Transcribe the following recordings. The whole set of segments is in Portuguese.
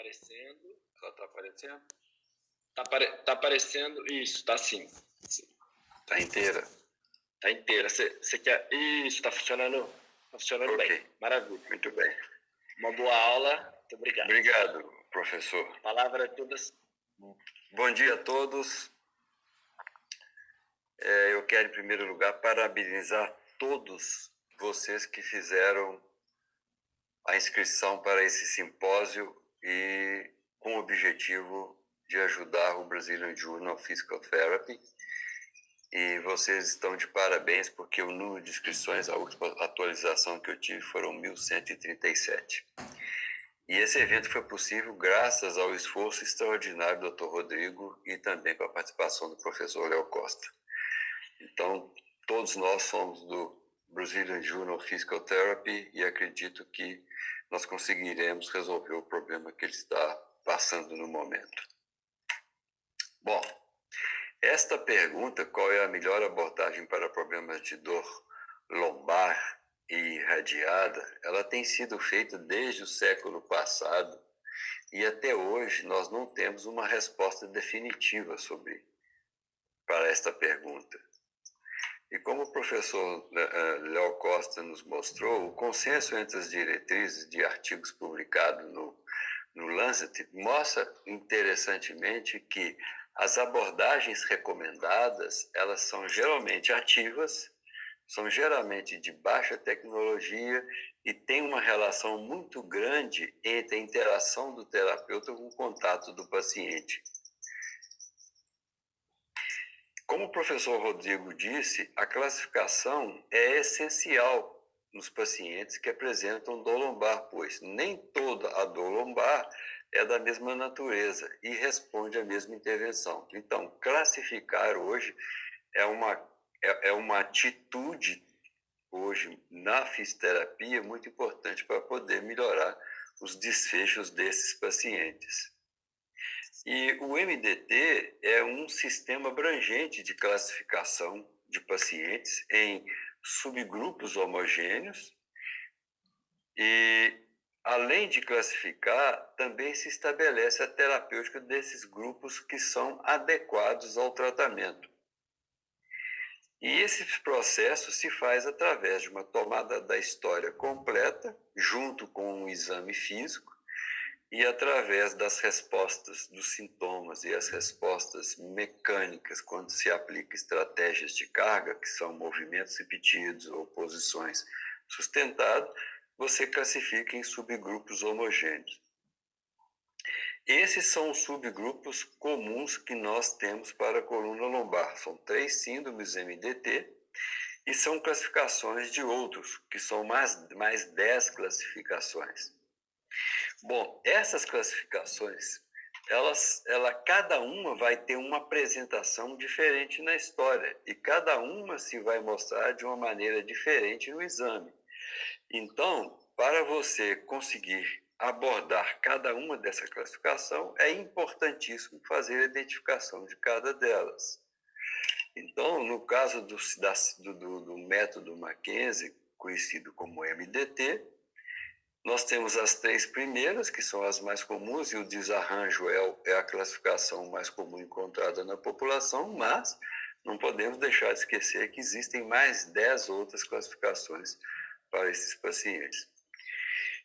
aparecendo? Ela tá aparecendo? Tá aparecendo? Isso, tá sim. Tá inteira? Tá inteira. Você quer... Isso, tá funcionando? Tá funcionando bem. Maravilha. Muito bem. Uma boa aula. Muito obrigado. Obrigado, professor. A palavra é toda... Bom dia a todos. Eu quero, em primeiro lugar, parabenizar todos vocês que fizeram a inscrição para esse simpósio e com o objetivo de ajudar o Brazilian Journal of Physical Therapy. E vocês estão de parabéns porque o número de inscrições, a última atualização que eu tive foram 1.137. E esse evento foi possível graças ao esforço extraordinário do Dr. Rodrigo e também com a participação do professor Léo Costa. Então, todos nós somos do Brazilian Journal of Physical Therapy e acredito que nós conseguiremos resolver o problema que ele está passando no momento. Bom, esta pergunta, qual é a melhor abordagem para problemas de dor lombar e irradiada, ela tem sido feita desde o século passado e até hoje nós não temos uma resposta definitiva para esta pergunta. E como o professor Léo Costa nos mostrou, o consenso entre as diretrizes de artigos publicados no Lancet mostra interessantemente que as abordagens recomendadas, elas são geralmente ativas, são geralmente de baixa tecnologia e têm uma relação muito grande entre a interação do terapeuta com o contato do paciente. Como o professor Rodrigo disse, a classificação é essencial nos pacientes que apresentam dor lombar, pois nem toda a dor lombar é da mesma natureza e responde à mesma intervenção. Então, classificar hoje é uma atitude hoje na fisioterapia muito importante para poder melhorar os desfechos desses pacientes. E o MDT é um sistema abrangente de classificação de pacientes em subgrupos homogêneos e, além de classificar, também se estabelece a terapêutica desses grupos que são adequados ao tratamento. E esse processo se faz através de uma tomada da história completa, junto com um exame físico, e através das respostas dos sintomas e as respostas mecânicas, quando se aplica estratégias de carga, que são movimentos repetidos ou posições sustentadas, você classifica em subgrupos homogêneos. Esses são os subgrupos comuns que nós temos para a coluna lombar. São 3 síndromes MDT e são classificações de outros, que são mais 10 classificações. Bom, essas classificações, cada uma vai ter uma apresentação diferente na história e cada uma se vai mostrar de uma maneira diferente no exame. Então, para você conseguir abordar cada uma dessa classificação, é importantíssimo fazer a identificação de cada delas. Então, no caso do método Mackenzie, conhecido como MDT, nós temos as 3 primeiras, que são as mais comuns, e o desarranjo é a classificação mais comum encontrada na população, mas não podemos deixar de esquecer que existem mais 10 outras classificações para esses pacientes.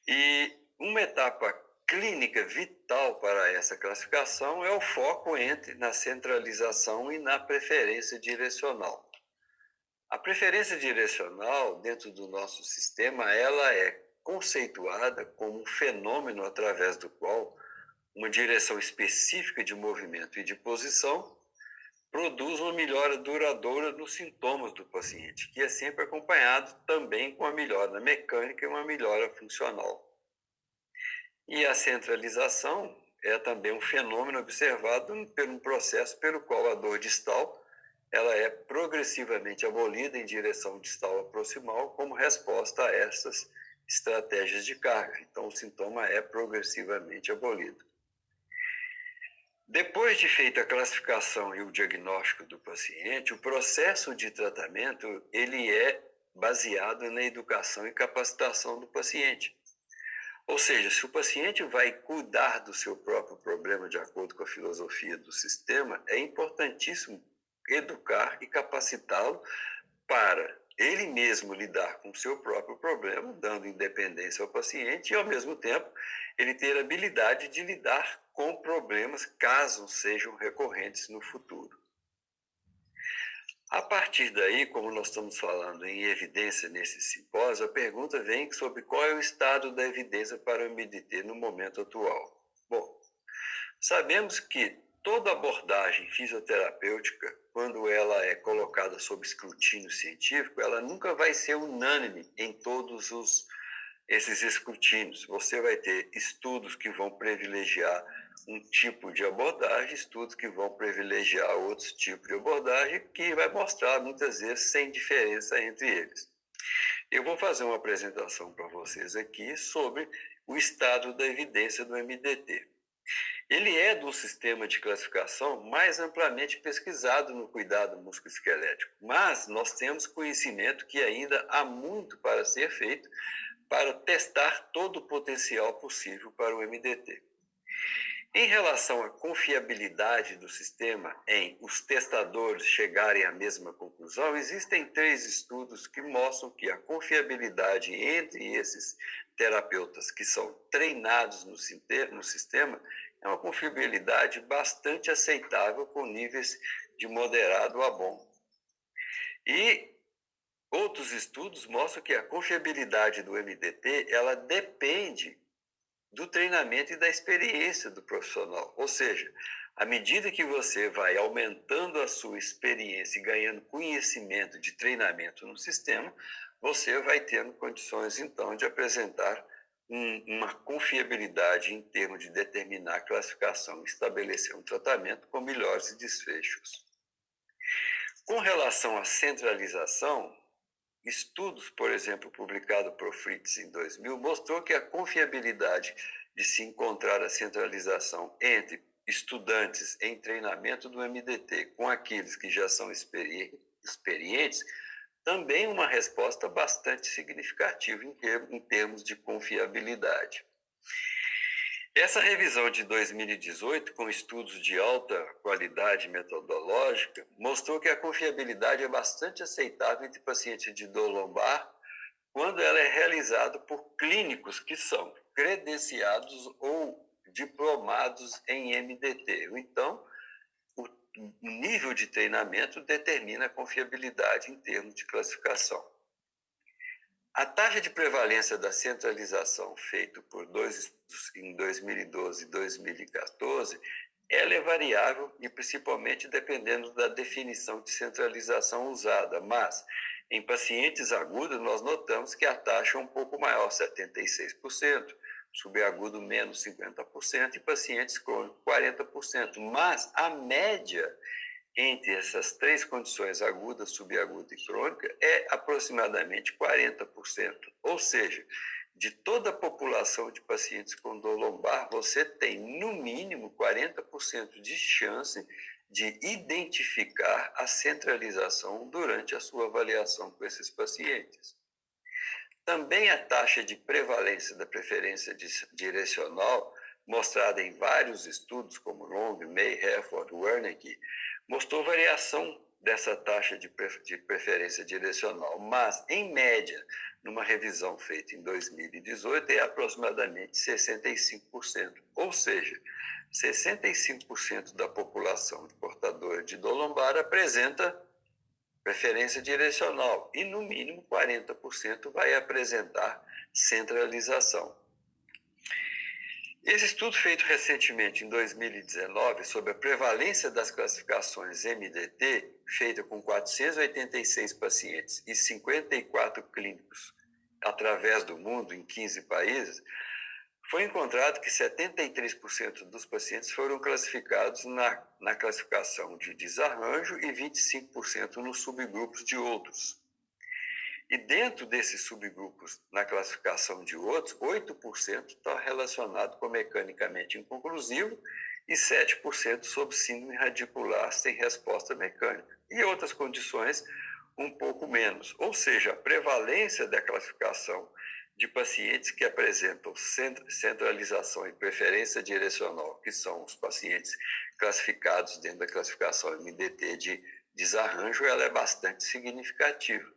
E uma etapa clínica vital para essa classificação é o foco na centralização e na preferência direcional. A preferência direcional, dentro do nosso sistema, ela é conceituada como um fenômeno através do qual uma direção específica de movimento e de posição produz uma melhora duradoura nos sintomas do paciente, que é sempre acompanhado também com a melhora mecânica e uma melhora funcional. E a centralização é também um fenômeno observado por um processo pelo qual a dor distal ela é progressivamente abolida em direção distal a proximal como resposta a essas estratégias de carga. Então, o sintoma é progressivamente abolido. Depois de feita a classificação e o diagnóstico do paciente, o processo de tratamento ele é baseado na educação e capacitação do paciente. Ou seja, se o paciente vai cuidar do seu próprio problema de acordo com a filosofia do sistema, é importantíssimo educar e capacitá-lo para ele mesmo lidar com o seu próprio problema, dando independência ao paciente e, ao mesmo tempo, ele ter a habilidade de lidar com problemas caso sejam recorrentes no futuro. A partir daí, como nós estamos falando em evidência nesse simpósio, a pergunta vem sobre qual é o estado da evidência para o MDT no momento atual. Bom, sabemos que toda abordagem fisioterapêutica, quando ela é colocada sob escrutínio científico, ela nunca vai ser unânime em todos esses escrutínios. Você vai ter estudos que vão privilegiar um tipo de abordagem, estudos que vão privilegiar outros tipos de abordagem, que vai mostrar muitas vezes sem diferença entre eles. Eu vou fazer uma apresentação para vocês aqui sobre o estado da evidência do MDT. Ele é do sistema de classificação mais amplamente pesquisado no cuidado musculoesquelético, mas nós temos conhecimento que ainda há muito para ser feito para testar todo o potencial possível para o MDT. Em relação à confiabilidade do sistema em os testadores chegarem à mesma conclusão, existem 3 estudos que mostram que a confiabilidade entre esses terapeutas que são treinados no sistema é uma confiabilidade bastante aceitável, com níveis de moderado a bom. E outros estudos mostram que a confiabilidade do MDT ela depende do treinamento e da experiência do profissional. Ou seja, à medida que você vai aumentando a sua experiência e ganhando conhecimento de treinamento no sistema, você vai tendo condições, então, de apresentar uma confiabilidade em termos de determinar a classificação e estabelecer um tratamento com melhores desfechos. Com relação à centralização, estudos, por exemplo, publicado por Fritz em 2000, mostrou que a confiabilidade de se encontrar a centralização entre estudantes em treinamento do MDT com aqueles que já são experientes, também uma resposta bastante significativa em termos de confiabilidade. Essa revisão de 2018, com estudos de alta qualidade metodológica, mostrou que a confiabilidade é bastante aceitável entre pacientes de dor lombar quando ela é realizada por clínicos que são credenciados ou diplomados em MDT. Então, o nível de treinamento determina a confiabilidade em termos de classificação. A taxa de prevalência da centralização feita por 2 estudos em 2012 e 2014, ela é variável e principalmente dependendo da definição de centralização usada, mas em pacientes agudos nós notamos que a taxa é um pouco maior, 76%, subagudo menos 50% e pacientes crônicos 40%, mas a média entre essas 3 condições, aguda, subaguda e crônica, é aproximadamente 40%. Ou seja, de toda a população de pacientes com dor lombar, você tem, no mínimo, 40% de chance de identificar a centralização durante a sua avaliação com esses pacientes. Também a taxa de prevalência da preferência direcional, mostrada em vários estudos, como Long, May, Herford, Wernicke, mostrou variação dessa taxa de preferência direcional, mas, em média, numa revisão feita em 2018, é aproximadamente 65%. Ou seja, 65% da população portadora de dor lombar apresenta preferência direcional e, no mínimo, 40% vai apresentar centralização. Esse estudo feito recentemente, em 2019, sobre a prevalência das classificações MDT, feita com 486 pacientes e 54 clínicos através do mundo, em 15 países, foi encontrado que 73% dos pacientes foram classificados na classificação de desarranjo e 25% nos subgrupos de outros. E dentro desses subgrupos, na classificação de outros, 8% está relacionado com mecanicamente inconclusivo e 7% sob síndrome radicular sem resposta mecânica. E outras condições um pouco menos. Ou seja, a prevalência da classificação de pacientes que apresentam centralização e preferência direcional, que são os pacientes classificados dentro da classificação MDT de desarranjo, ela é bastante significativa.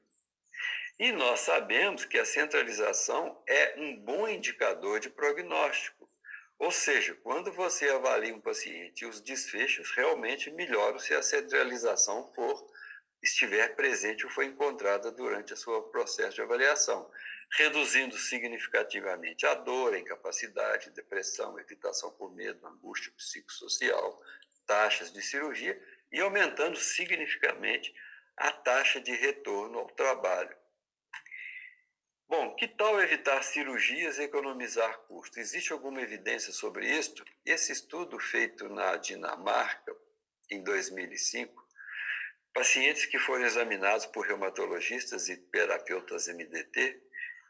E nós sabemos que a centralização é um bom indicador de prognóstico. Ou seja, quando você avalia um paciente, os desfechos realmente melhoram se a centralização estiver presente ou foi encontrada durante o seu processo de avaliação, reduzindo significativamente a dor, a incapacidade, depressão, evitação por medo, angústia psicossocial, taxas de cirurgia e aumentando significativamente a taxa de retorno ao trabalho. Bom, que tal evitar cirurgias e economizar custos? Existe alguma evidência sobre isto? Esse estudo feito na Dinamarca, em 2005, pacientes que foram examinados por reumatologistas e terapeutas MDT,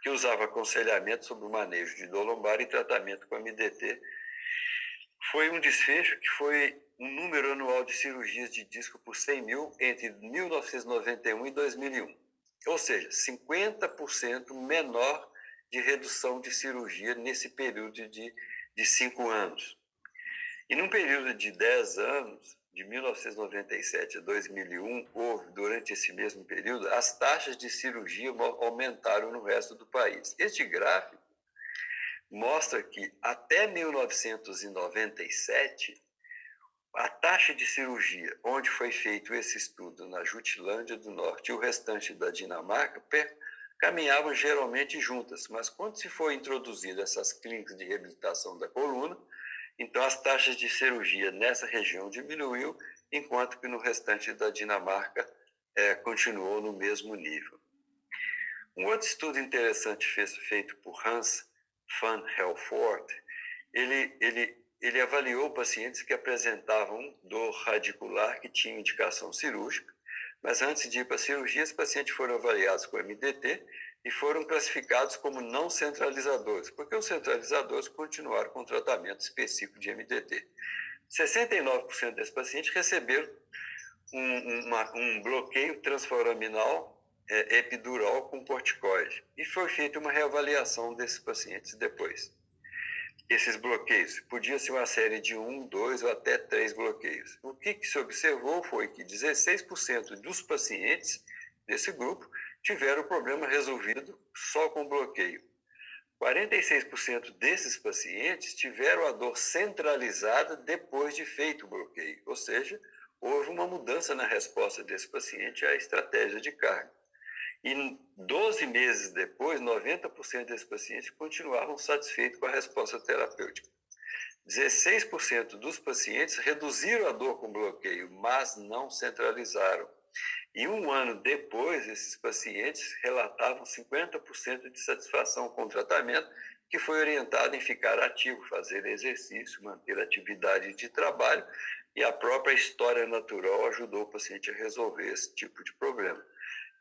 que usavam aconselhamento sobre o manejo de dor lombar e tratamento com MDT, foi um desfecho que foi um número anual de cirurgias de disco por 100 mil entre 1991 e 2001. Ou seja, 50% menor de redução de cirurgia nesse período de 5 anos. E num período de 10 anos, de 1997 a 2001, houve, durante esse mesmo período, as taxas de cirurgia aumentaram no resto do país. Este gráfico mostra que até 1997, a taxa de cirurgia, onde foi feito esse estudo na Jutlândia do Norte e o restante da Dinamarca, caminhavam geralmente juntas, mas quando se foi introduzida essas clínicas de reabilitação da coluna, então as taxas de cirurgia nessa região diminuiu, enquanto que no restante da Dinamarca continuou no mesmo nível. Um outro estudo interessante feito por Hans van Helvoort, ele avaliou pacientes que apresentavam dor radicular que tinham indicação cirúrgica, mas antes de ir para a cirurgia, os pacientes foram avaliados com MDT e foram classificados como não centralizadores, porque os centralizadores continuaram com tratamento específico de MDT. 69% desses pacientes receberam um bloqueio transforaminal epidural com corticoide e foi feita uma reavaliação desses pacientes depois. Esses bloqueios podiam ser uma série de 1, 2 ou até 3 bloqueios. O que se observou foi que 16% dos pacientes desse grupo tiveram o problema resolvido só com bloqueio. 46% desses pacientes tiveram a dor centralizada depois de feito o bloqueio, ou seja, houve uma mudança na resposta desse paciente à estratégia de carga. E 12 meses depois, 90% desses pacientes continuavam satisfeitos com a resposta terapêutica. 16% dos pacientes reduziram a dor com bloqueio, mas não centralizaram. E um ano depois, esses pacientes relatavam 50% de satisfação com o tratamento, que foi orientado em ficar ativo, fazer exercício, manter atividade de trabalho, e a própria história natural ajudou o paciente a resolver esse tipo de problema.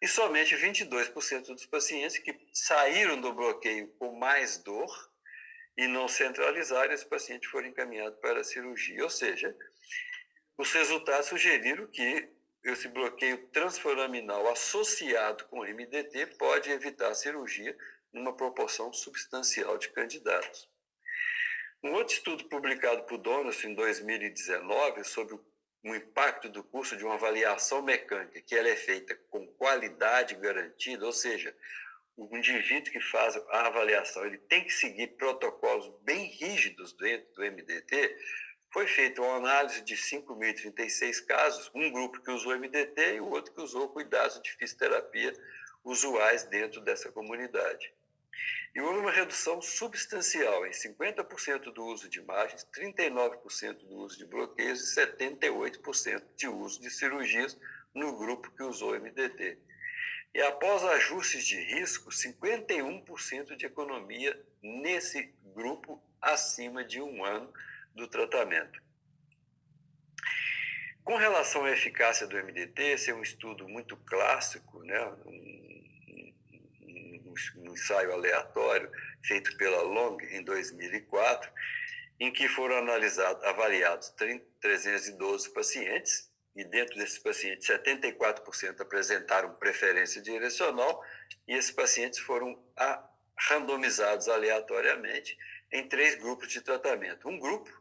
E somente 22% dos pacientes que saíram do bloqueio com mais dor e não centralizaram, esse paciente foram encaminhados para a cirurgia. Ou seja, os resultados sugeriram que esse bloqueio transforaminal associado com MDT pode evitar a cirurgia numa proporção substancial de candidatos. Um outro estudo publicado por Donaldson em 2019 sobre o impacto do curso de uma avaliação mecânica, que ela é feita com qualidade garantida, ou seja, o indivíduo que faz a avaliação ele tem que seguir protocolos bem rígidos dentro do MDT. Foi feita uma análise de 5.036 casos, um grupo que usou MDT e o outro que usou cuidados de fisioterapia usuais dentro dessa comunidade. E houve uma redução substancial em 50% do uso de imagens, 39% do uso de bloqueios e 78% de uso de cirurgias no grupo que usou MDT. E após ajustes de risco, 51% de economia nesse grupo acima de 1 ano do tratamento. Com relação à eficácia do MDT, esse é um estudo muito clássico, né? Um ensaio aleatório feito pela Long em 2004, em que foram avaliados 312 pacientes, e dentro desses pacientes, 74% apresentaram preferência direcional, e esses pacientes foram randomizados aleatoriamente em 3 grupos de tratamento. Um grupo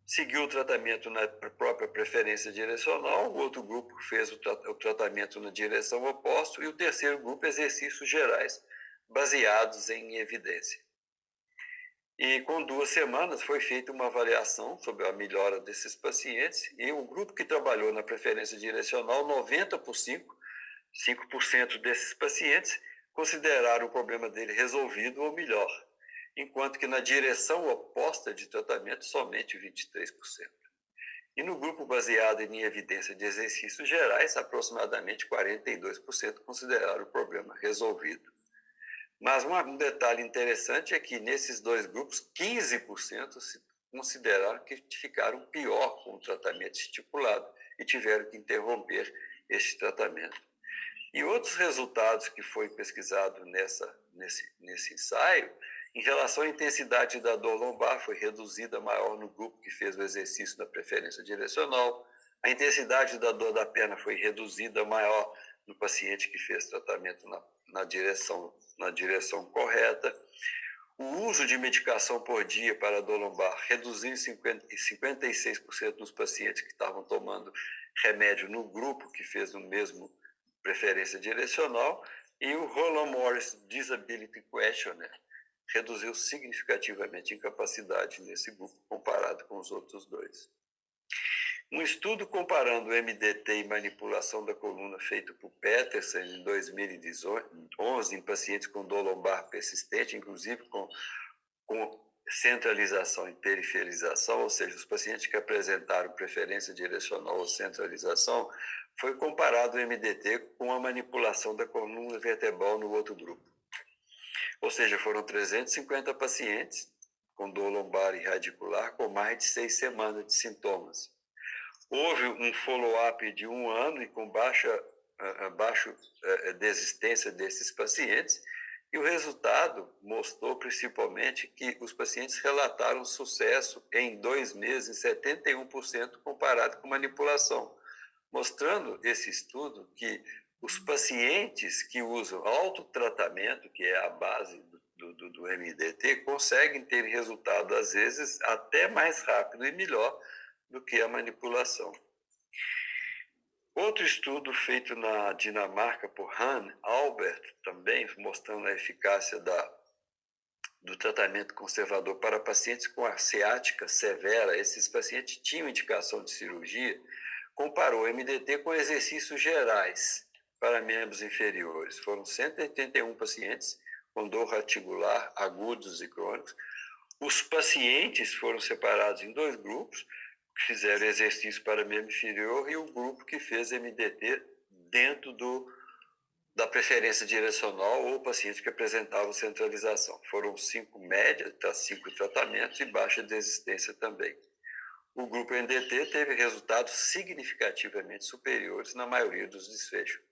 seguiu o tratamento na própria preferência direcional, o outro grupo fez o tratamento na direção oposta e o terceiro grupo, exercícios gerais baseados em evidência. E com 2 semanas foi feita uma avaliação sobre a melhora desses pacientes e o grupo que trabalhou na preferência direcional, 5% desses pacientes consideraram o problema dele resolvido ou melhor, enquanto que na direção oposta de tratamento, somente 23%. E no grupo baseado em evidência de exercícios gerais, aproximadamente 42% consideraram o problema resolvido. Mas um detalhe interessante é que nesses 2 grupos, 15% se consideraram que ficaram pior com o tratamento estipulado e tiveram que interromper esse tratamento. E outros resultados que foi pesquisado nesse ensaio, em relação à intensidade da dor lombar, foi reduzida maior no grupo que fez o exercício da preferência direcional. A intensidade da dor da perna foi reduzida maior no paciente que fez tratamento na direção correta. O uso de medicação por dia para a dor lombar reduziu em 56% nos pacientes que estavam tomando remédio no grupo que fez o mesmo preferência direcional, e o Roland Morris Disability Questionnaire reduziu significativamente a incapacidade nesse grupo comparado com os outros 2. Um estudo comparando o MDT e manipulação da coluna feito por Peterson em 2011 em pacientes com dor lombar persistente, inclusive com centralização e periferização, ou seja, os pacientes que apresentaram preferência direcional ou centralização, foi comparado o MDT com a manipulação da coluna vertebral no outro grupo. Ou seja, foram 350 pacientes com dor lombar e radicular com mais de 6 semanas de sintomas. Houve um follow-up de 1 ano e com baixa desistência desses pacientes, e o resultado mostrou principalmente que os pacientes relataram sucesso em 2 meses, 71% comparado com manipulação, mostrando esse estudo que os pacientes que usam autotratamento, que é a base do MDT, conseguem ter resultado, às vezes, até mais rápido e melhor do que a manipulação. Outro estudo feito na Dinamarca por Han Albert, também mostrando a eficácia do tratamento conservador para pacientes com a ciática severa, esses pacientes tinham indicação de cirurgia, comparou o MDT com exercícios gerais para membros inferiores. Foram 181 pacientes com dor radicular, agudos e crônicos. Os pacientes foram separados em 2 grupos, que fizeram exercício para membro inferior, e o grupo que fez MDT dentro da preferência direcional ou paciente que apresentavam centralização. Foram 5 médias, 5 tratamentos e baixa desistência também. O grupo MDT teve resultados significativamente superiores na maioria dos desfechos,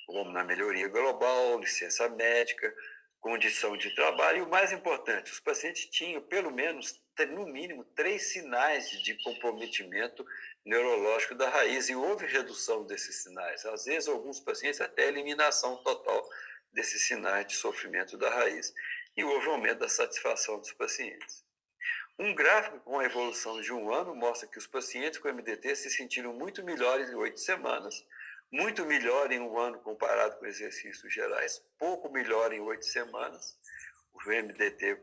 como na melhoria global, licença médica, condição de trabalho, e o mais importante, os pacientes tinham pelo menos, no mínimo, 3 sinais de comprometimento neurológico da raiz, e houve redução desses sinais. Às vezes, alguns pacientes até eliminação total desses sinais de sofrimento da raiz, e houve aumento da satisfação dos pacientes. Um gráfico com a evolução de 1 ano mostra que os pacientes com MDT se sentiram muito melhores em 8 semanas, muito melhor em 1 ano comparado com exercícios gerais, pouco melhor em 8 semanas, o MDT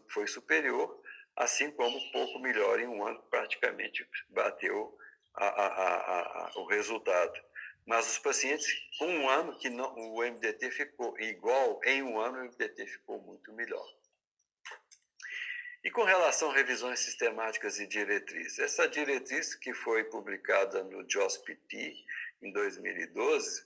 foi superior, assim como pouco melhor em 1 ano, praticamente bateu o resultado. Mas os pacientes com 1 ano, que não, o MDT ficou igual, em 1 ano o MDT ficou muito melhor. E com relação a revisões sistemáticas e diretrizes, essa diretriz que foi publicada no JOSPT em 2012,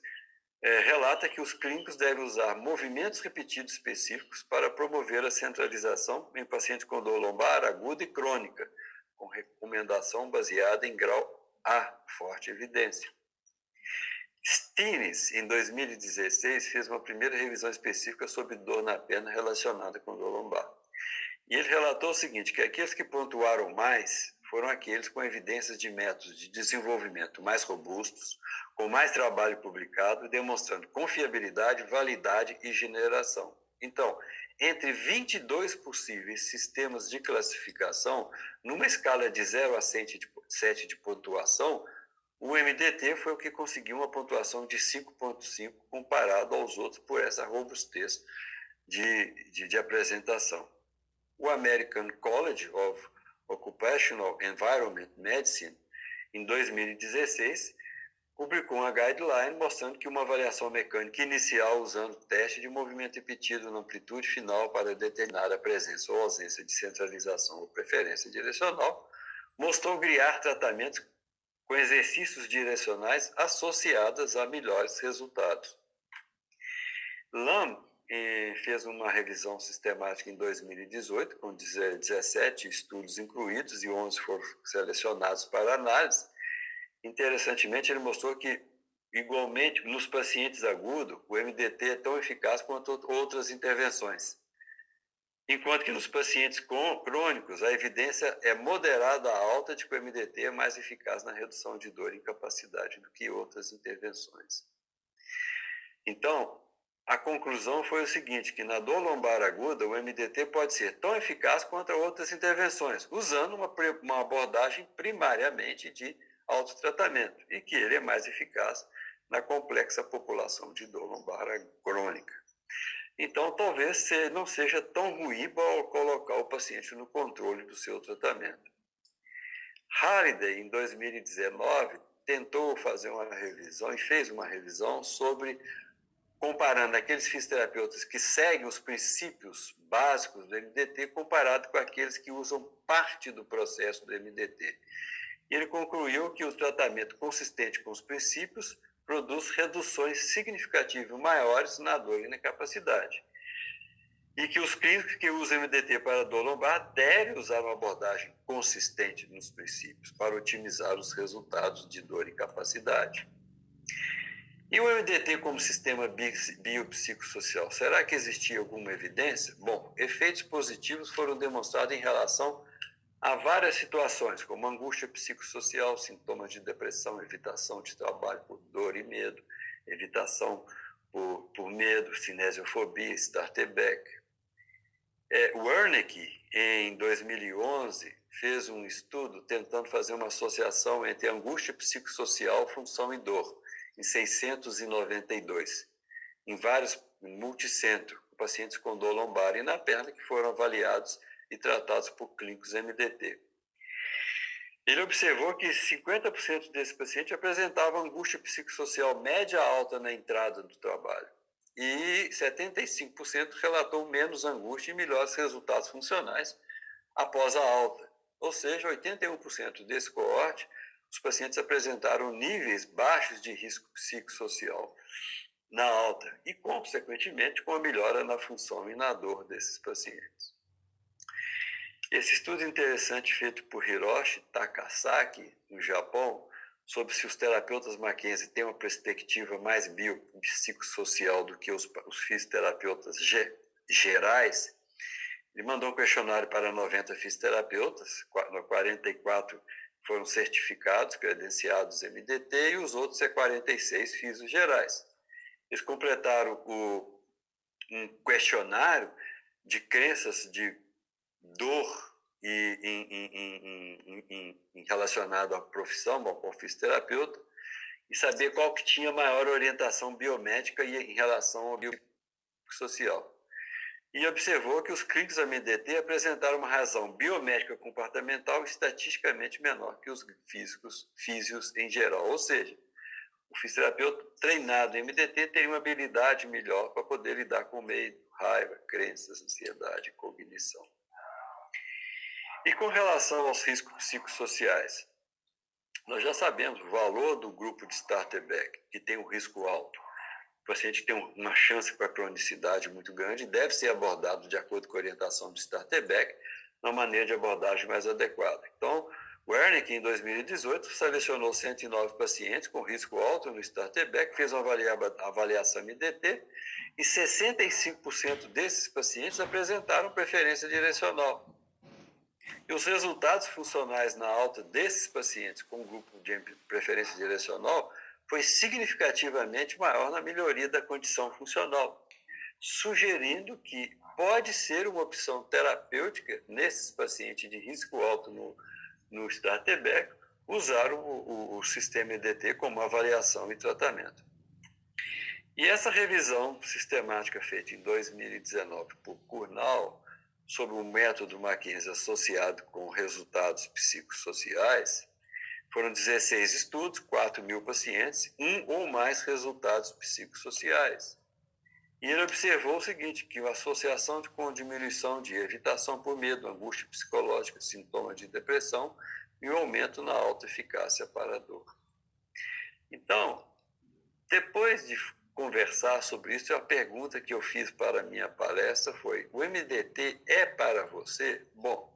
relata que os clínicos devem usar movimentos repetidos específicos para promover a centralização em pacientes com dor lombar aguda e crônica, com recomendação baseada em grau A, forte evidência. Stines, em 2016, fez uma primeira revisão específica sobre dor na perna relacionada com dor lombar. E ele relatou o seguinte, que aqueles que pontuaram mais foram aqueles com evidências de métodos de desenvolvimento mais robustos, com mais trabalho publicado, demonstrando confiabilidade, validade e generação. Então, entre 22 possíveis sistemas de classificação, numa escala de 0 a 7 de pontuação, o MDT foi o que conseguiu uma pontuação de 5,5 comparado aos outros por essa robustez de apresentação. O American College of Occupational Environment Medicine, em 2016, publicou uma guideline mostrando que uma avaliação mecânica inicial usando teste de movimento repetido na amplitude final para determinar a presença ou ausência de centralização ou preferência direcional mostrou guiar tratamentos com exercícios direcionais associados a melhores resultados. Lam fez uma revisão sistemática em 2018, com 17 estudos incluídos e 11 foram selecionados para análise. Interessantemente, ele mostrou que, igualmente, nos pacientes agudos, o MDT é tão eficaz quanto outras intervenções. Enquanto que nos pacientes crônicos, a evidência é moderada a alta de que o MDT é mais eficaz na redução de dor e incapacidade do que outras intervenções. Então, a conclusão foi o seguinte, que na dor lombar aguda, o MDT pode ser tão eficaz quanto outras intervenções, usando uma abordagem primariamente de autotratamento, e que ele é mais eficaz na complexa população de dor lombar crônica. Então, talvez não seja tão ruim para colocar o paciente no controle do seu tratamento. Halliday, em 2019, tentou fazer uma revisão e fez uma revisão sobre comparando aqueles fisioterapeutas que seguem os princípios básicos do MDT comparado com aqueles que usam parte do processo do MDT. E ele concluiu que o tratamento consistente com os princípios produz reduções significativas maiores na dor e na incapacidade. E que os clínicos que usam MDT para dor lombar devem usar uma abordagem consistente nos princípios para otimizar os resultados de dor e incapacidade. E o MDT como sistema biopsicossocial, será que existia alguma evidência? Bom, efeitos positivos foram demonstrados em relação a várias situações, como angústia psicossocial, sintomas de depressão, evitação de trabalho por dor e medo, evitação por medo, cinesiofobia, Starter-Beck. Wernicke, em 2011, fez um estudo tentando fazer uma associação entre angústia psicossocial, função e dor, em 692, em vários multicentros, pacientes com dor lombar e na perna que foram avaliados e tratados por clínicos MDT. Ele observou que 50% desses pacientes apresentavam angústia psicossocial média alta na entrada do trabalho e 75% relatou menos angústia e melhores resultados funcionais após a alta. Ou seja, 81% desse coorte, os pacientes apresentaram níveis baixos de risco psicossocial na alta e, consequentemente, com a melhora na função e na dor desses pacientes. Esse estudo interessante feito por Hiroshi Takasaki, no Japão, sobre se os terapeutas Mackenzie têm uma perspectiva mais biopsicossocial do que os fisioterapeutas gerais, ele mandou um questionário para 90 fisioterapeutas, 44 foram certificados, credenciados MDT, e os outros 46 fisios gerais. Eles completaram um questionário de crenças de dor relacionado à profissão, ao fisioterapeuta, e saber qual que tinha maior orientação biomédica em relação ao biopsicossocial. E observou que os clínicos MDT apresentaram uma razão biomédica comportamental estatisticamente menor que os físios em geral. Ou seja, o fisioterapeuta treinado em MDT teria uma habilidade melhor para poder lidar com medo, raiva, crenças, ansiedade e cognição. E com relação aos riscos psicossociais, nós já sabemos o valor do grupo de Starter-Beck, que tem um risco alto. O paciente tem uma chance para cronicidade muito grande e deve ser abordado de acordo com a orientação do Starter-Beck, na maneira de abordagem mais adequada. Então, Wernicke, em 2018, selecionou 109 pacientes com risco alto no Starter-Beck, fez uma avaliação MDT e 65% desses pacientes apresentaram preferência direcional. E os resultados funcionais na alta desses pacientes com grupo de preferência direcional foi significativamente maior na melhoria da condição funcional, sugerindo que pode ser uma opção terapêutica nesses pacientes de risco alto no Start-TBEC, usar o sistema EDT como avaliação e tratamento. E essa revisão sistemática feita em 2019 por Kurnal sobre o método Mackenzie associado com resultados psicossociais, foram 16 estudos, 4.000 pacientes, um ou mais resultados psicossociais. E ele observou o seguinte, que a associação com diminuição de evitação por medo, angústia psicológica, sintomas de depressão e o aumento na autoeficácia para a dor. Então, depois de conversar sobre isso, a pergunta que eu fiz para a minha palestra foi: o MDT é para você? Bom,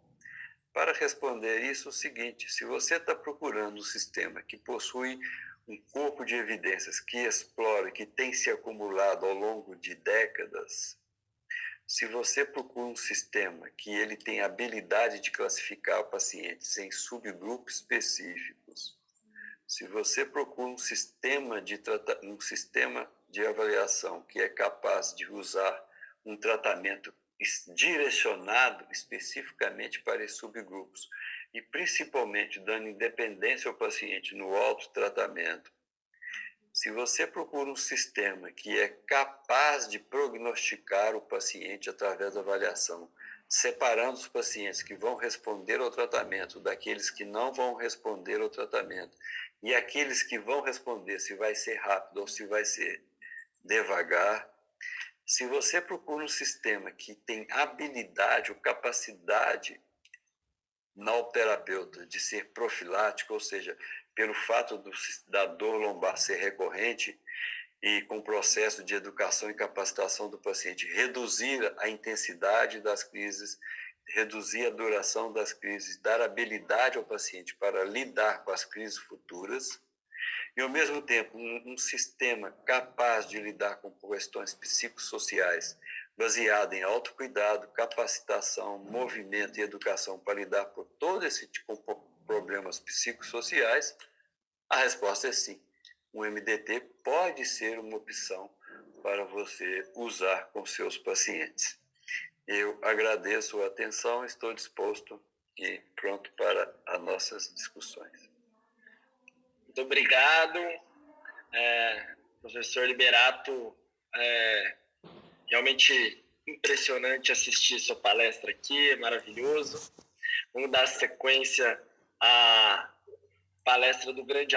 para responder isso, o seguinte: se você está procurando um sistema que possui um corpo de evidências que explora, que tem se acumulado ao longo de décadas, se você procura um sistema que ele tem a habilidade de classificar pacientes em subgrupos específicos, se você procura um sistema de avaliação que é capaz de usar um tratamento direcionado especificamente para esses subgrupos e principalmente dando independência ao paciente no autotratamento, se você procura um sistema que é capaz de prognosticar o paciente através da avaliação, separando os pacientes que vão responder ao tratamento daqueles que não vão responder ao tratamento, e aqueles que vão responder se vai ser rápido ou se vai ser devagar, se você procura um sistema que tem habilidade ou capacidade no terapeuta de ser profilático, ou seja, pelo fato da dor lombar ser recorrente e com o processo de educação e capacitação do paciente, reduzir a intensidade das crises, reduzir a duração das crises, dar habilidade ao paciente para lidar com as crises futuras, e, ao mesmo tempo, um sistema capaz de lidar com questões psicossociais, baseado em autocuidado, capacitação, movimento e educação para lidar com todo esse tipo de problemas psicossociais, a resposta é sim. O MDT pode ser uma opção para você usar com seus pacientes. Eu agradeço a atenção, estou disposto e pronto para as nossas discussões. Muito obrigado, professor Liberato. Realmente impressionante assistir sua palestra aqui, é maravilhoso. Vamos dar sequência à palestra do grande